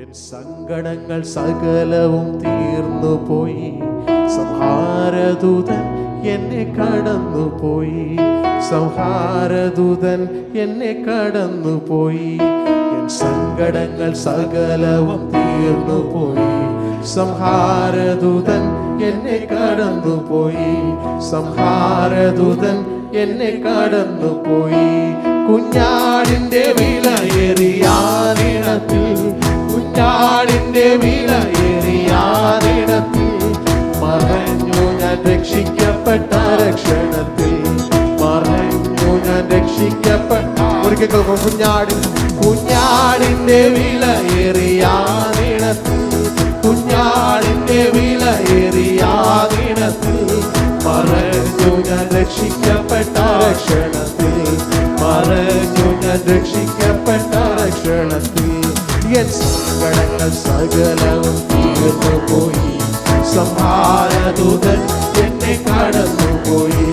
N സങ്കടങ്ങൾ സകലവും തീർന്നുപോയി. സംഹാരദൂതൻ എന്നെ കടന്നുപോയി. സംഹാരദൂതൻ എന്നെ കടന്നുപോയി. എൻ സങ്കടങ്ങൾ സകലവും തീർന്നുപോയി. സംഹാരദൂതൻ എന്നെ കടന്നുപോയി. സംഹാരദൂതൻ എന്നെ കടന്നുപോയി. കുഞ്ഞാടിന്റെ വിലയേറിയാനിടത്തിൽ, കുഞ്ഞാടിന്റെ വിലയേറിയാനിടത്തിൽ മറഞ്ഞു ഞാൻ രക്ഷിക്കപ്പെട്ട രക്ഷണത്തിൽ. മറഞ്ഞു ഞാൻ രക്ഷിക്കപ്പെട്ട ഒരിക്കൽ കുഞ്ഞാടിന്റെ വിലയേറിയാനിടത്തിൽ, കുഞ്ഞാടിന്റെ വിലയേറിയാനിടത്തിൽ മറഞ്ഞു ഞാൻ രക്ഷിക്കപ്പെട്ട രക്ഷണത്തിൽ. മറഞ്ഞു ഞാൻ രക്ഷിക്കപ്പെട്ട രക്ഷണത്തിൽ. എൻ സങ്കടങ്ങൾ സകലവും തീർന്നുപോയി. സംഹാരദൂതൻ എന്നെ കടന്നുപോയി.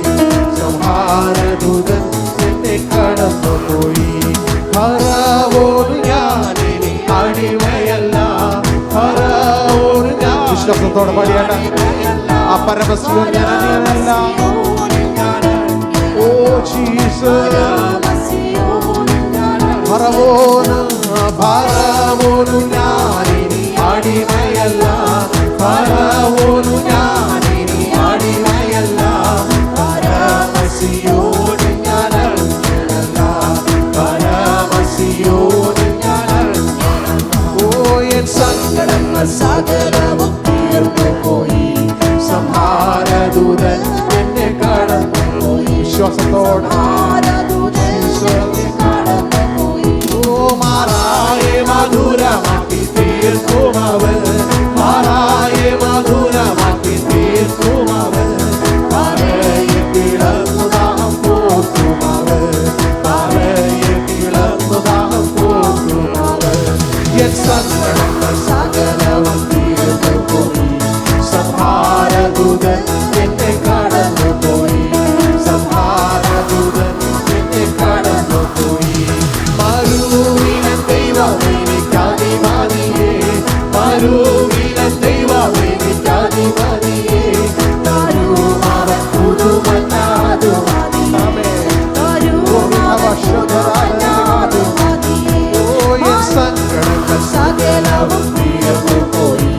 സംഹാരദൂതൻ എന്നെ കടന്നുപോയി. ഫറവോന് ഞാനിനി അടിമയല്ല. ഫറവോന് ഞാൻ വിശ്വാസത്തോടെ പാടിയാട്ടെ. ആ പരമശിവൻ ഞാൻ അടിമയല്ല. ഓ ജീസസ് ഫറവോന് ഞാനിനി അടിമയല്ല. ഫറവോന് ഞാനിനി അടിമയല്ല. പരമശിവന് ഞാൻ അടിമയല്ല. പരമശിവന് ഞാൻ അടിമയല്ല. ഓ എൻ സങ്കടങ്ങൾ സകലവും തീർന്നുപോയി. സംഹാരദൂതൻ എന്നെ കടന്നുപോയി. വിശ്വാസത്തോടെ മാറായെ മധുരമാക്കി തീർക്കുമവൻ. മാറായെ മധുരമാക്കി തീർക്കുമവൻ. പറയെ കിളർന്നുദാഹം പോക്കുമവൻ. പറയെ കിളർന്നുദാഹം പോക്കുമവൻ. എൻ സങ്കടങ്ങൾ സകലവും തീർന്നുപോയി. സംഹാരദൂതൻ എന്നെ കടന്നുപോയി. സംഹാരദൂതൻ എന്നെ കടന്നുപോയി. മരുവിലെ ദൈവമെനിക്കധിപതിയേ. മരുവിലെ ദൈവമെനിക്കധിപതിയേ. തരുമവൻ സങ്കടങ്ങൾ സകലവും തീർന്നുപോയി.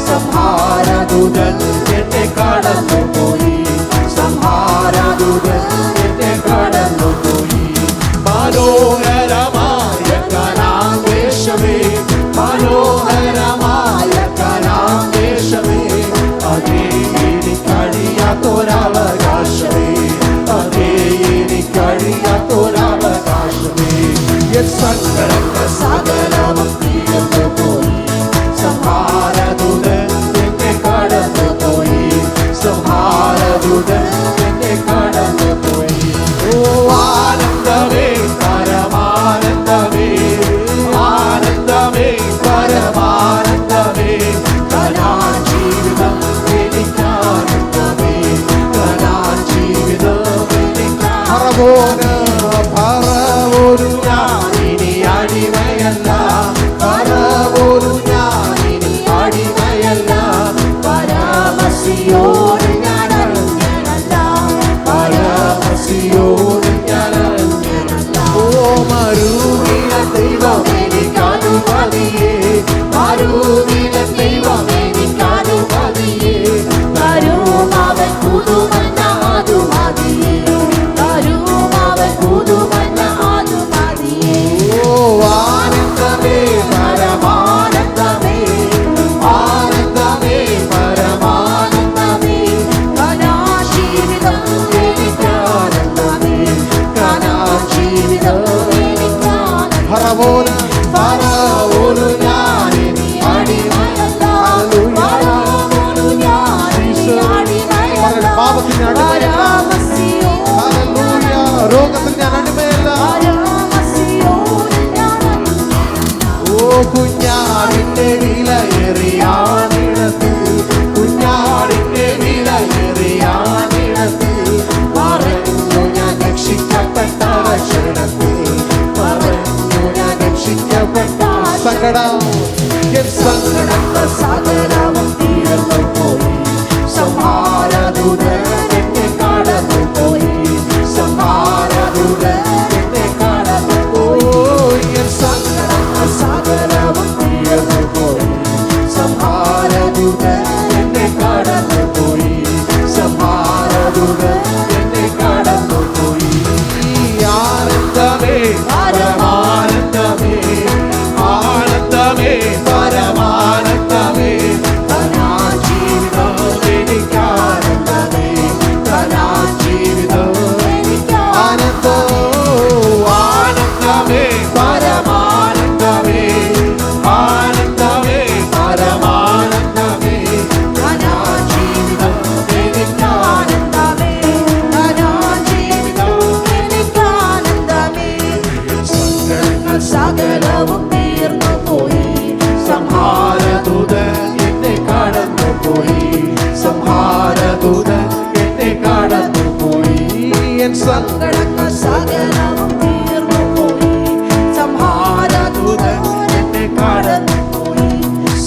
സംഹാരദൂതൻ എന്നെ കടന്നുപോയി. സംഹാരദൂതൻ എന്നെ കടന്നുപോയി. മനോഹരമായ കനാന്തേശമേ, മനോഹരമായ കനാന്തേശമേ, അതേ എനിക്കഴിയാത്തൊരവകാശമേ, അതേ എനിക്കഴിയാത്തൊരവകാശമേ. എൻ സങ്കടങ്ങൾ സകലവും തീർന്നുപോയി. സംഹാരദൂതൻ എന്നെ കടന്നുപോയി. സംഹാരദൂതൻ എന്നെ കടന്നുപോയി. ഓ ആനന്ദമേ പരമാനന്ദമേ, ആനന്ദമേ പരമാനന്ദമേ. കനാൻ ജീവിതം എനിക്കാനന്ദമേ, കനാൻ ജീവിതം എനിക്കാനന്ദമേ. ഫറവോന് ഞാനിനി അടിമയല്ല. ഫറവോന് ഞാനിനി അടിമയല്ല. പരമശിവന് ഞാൻ അടിമയല്ല. പരമശിവന് ഞാൻ അടിമയല്ല. ഓ മരുവിലെ ദൈവമെനിക്കധിപതിയേ. മരുവിലെ ദൈവമെനിക്കധിപതിയേ. തരുമവൻ പുതുമന്ന അതുമതിയേ. തരുമവൻ പുതുമന്ന അതുമതിയേ. ഓ ആനന്ദമേ പരമാനന്ദമേ, ആനന്ദമേ പരമാനന്ദമേ. കനാജീവിതം എനിക്കാനന്ദമേ, കനാജീവിതം എനിക്കാനന്ദമേ. ഫറവോന് ഞാനിനി അടിമയല്ല. ഫറവോന് ഞാനിനി അടിമയല്ല. പാപത്തിന് അടിമയല്ല. ഹല്ലേലൂയ. രോഗത്തിന് ഞാൻ അടിമയല്ല. ഓ കുഞ്ഞാടിന്റെ വിലയേറിയാനിടത്തിൽ, കുഞ്ഞാടിന്റെ വിലയേറിയാനിടത്തിൽ മറഞ്ഞു ഞാൻ രക്ഷിക്കപ്പെട്ട രക്ഷണത്തിൽ. മറഞ്ഞു ഞാൻ രക്ഷിക്കപ്പെട്ട സങ്കടം ആനന്ദമേ പരമാനന്ദമേ ആനന്ദമേ പരമാനന്ദമേ ജീവിതം എനിക്കാനന്ദമേ ജീവിതം ആനന്ദോ ആനന്ദമേ പരമാനന്ദമേ ആനന്ദമേ പരമാനന്ദമേ ജീവിതം എനിക്കാനന്ദമേ സകലവും തീർന്നു പോയി, സംഹാരദൂതൻ എന്നെ കടന്നുപോയി സംഹാരദൂതൻ എന്നെ കടന്നുപോയി എൻ സങ്കടങ്ങൾ സകലവും തീർന്നു പോയി, സംഹാരദൂതൻ എന്നെ കടന്നുപോയി,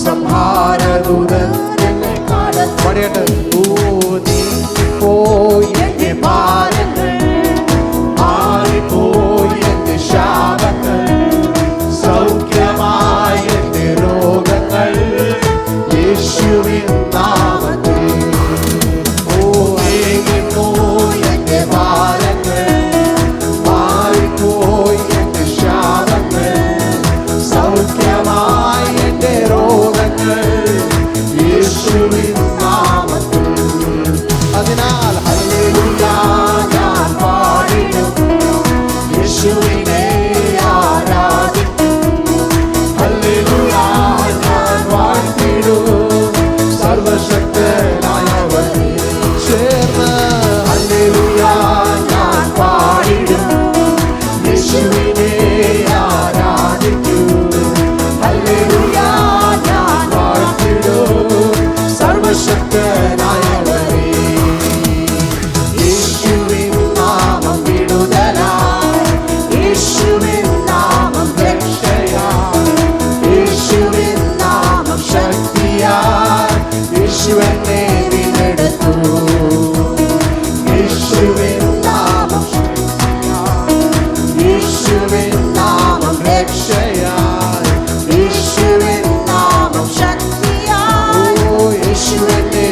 സംഹാരദൂതൻ എന്നെ കടന്നു പോയി എന്റെ ഭാരങ്ങൾ മാറിപ്പോയി എന്റെ ശാപങ്ങൾ സൗഖ്യമായ എന്റെ രോഗങ്ങൾ യേശുവിൻ നാമത്തിൽ പോയി എന്റെ ഭാരങ്ങൾ മാറിപ്പോയി എന്റെ ശാപങ്ങൾ സൗഖ്യമായ എന്റെ രോഗങ്ങൾ യേശുവിൻ നാമത്തിൽ അതിനാൽ ഹല്ലേലൂയ ഞാൻ പാടിടും യേശുവിനെ ആരാധിക്കും ഹല്ലേലൂയ ഞാൻ വാഴ്ത്തിടും സർവശക്തനായവനെ ചേർന്ന് ഹല്ലേലൂയ ഞാൻ പാടിടും യേശുവിനെ ആരാധിക്കും ഹല്ലേലൂയ ഞാൻ വാഴ്ത്തിടും സർവശക്തനായവനെ യേശുവിൻ നാമം വിടുതലായി യേശുവിൻ നാമം രക്ഷയായി യേശുവിൻ നാമം ശക്തിയായി യേശുവിനെ വീണ്ടെടുത്തു യേശുവിൻ നാമം യേശുവിൻ നാമം രക്ഷയായി യേശുവിൻ നാമം ശക്തിയായി ഓ യേശുവിനെ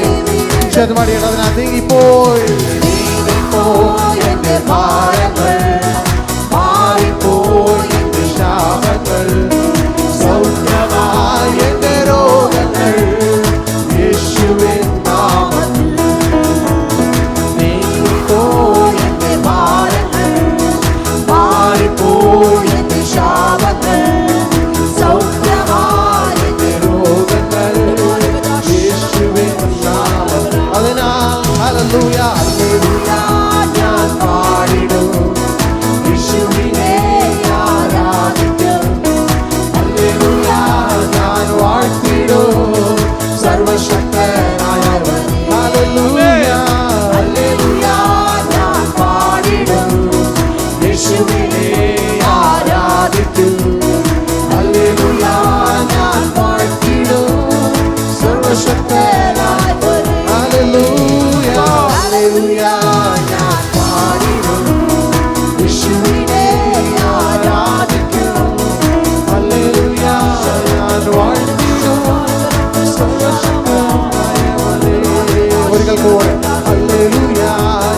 അതിനാ നീങ്ങിപ്പോയി എന്റെ ഭാരങ്ങൾ മാറിപ്പോയി എന്റെ ശാപങ്ങൾ സൗഖ്യമായ എന്റെ രോഗങ്ങൾ യേശുവിൻ നാമത്തിൽ നീങ്ങിപ്പോയി എന്റെ ഭാരങ്ങൾ മാറിപ്പോയി എന്റെ ശാപങ്ങൾ സൗഖ്യമായ എന്റെ രോഗങ്ങൾ യേശുവിൻ നാമത്തിൽ അതിനാൽ ഹല്ലേലൂയ ഹല്ലേലൂയ ഞാൻ പാടിടും യേശുവിനെ ആരാധിക്കും ഹല്ലേലൂയ ഞാൻ വാഴ്ത്തിടും സർവശക്തനായവനെ ഹല്ലേലൂയ ഹല്ലേലൂയ ഞാൻ പാടിടും യേശുവിനെ ആരാധിക്കും ഹല്ലേലൂയ ഞാൻ വാഴ്ത്തിടും സർവശക്തനായവനെ ഹല്ലേലൂയ ഹല്ലേലൂയ ഞാൻ പാടിടും യേശുവിനെ ആരാധിക്കും ഹല്ലേലൂയ ഞാൻ വാഴ്ത്തിടും സർവശക്തനായവനെ ഒരിക്കൽ കൂടെ ഹല്ലേലൂയ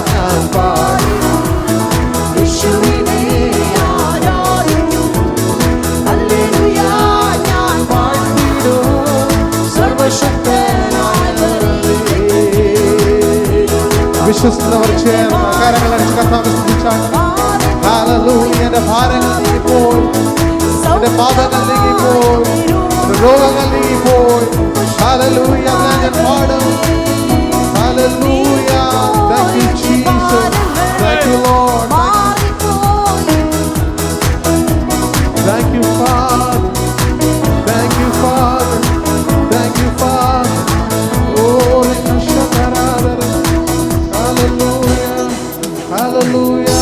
ഞാൻ പാടിടും യേശുവിനെ ആരാധിക്കും ഹല്ലേലൂയ ഞാൻ വാഴ്ത്തിടും സർവശക്തനായവനെ വിശ്വസിക്കുന്നവർ ചേർന്ന് കരങ്ങൾ അടിച്ച് കർത്താവിനെ സ്തുതിച്ചാൽ ഹല്ലേലൂയ എന്റെ ഭാരങ്ങൾ നീങ്ങിപ്പോയി എന്റെ പാപങ്ങൾ നീങ്ങിപ്പോയി എന്റെ രോഗങ്ങൾ നീങ്ങിപ്പോയി ഹല്ലേലൂയ ഞാൻ പാടും hallelujah thank you Jesus thank you Lord thank you Father thank you Father thank you Father oh hallelujah hallelujah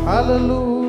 hallelujah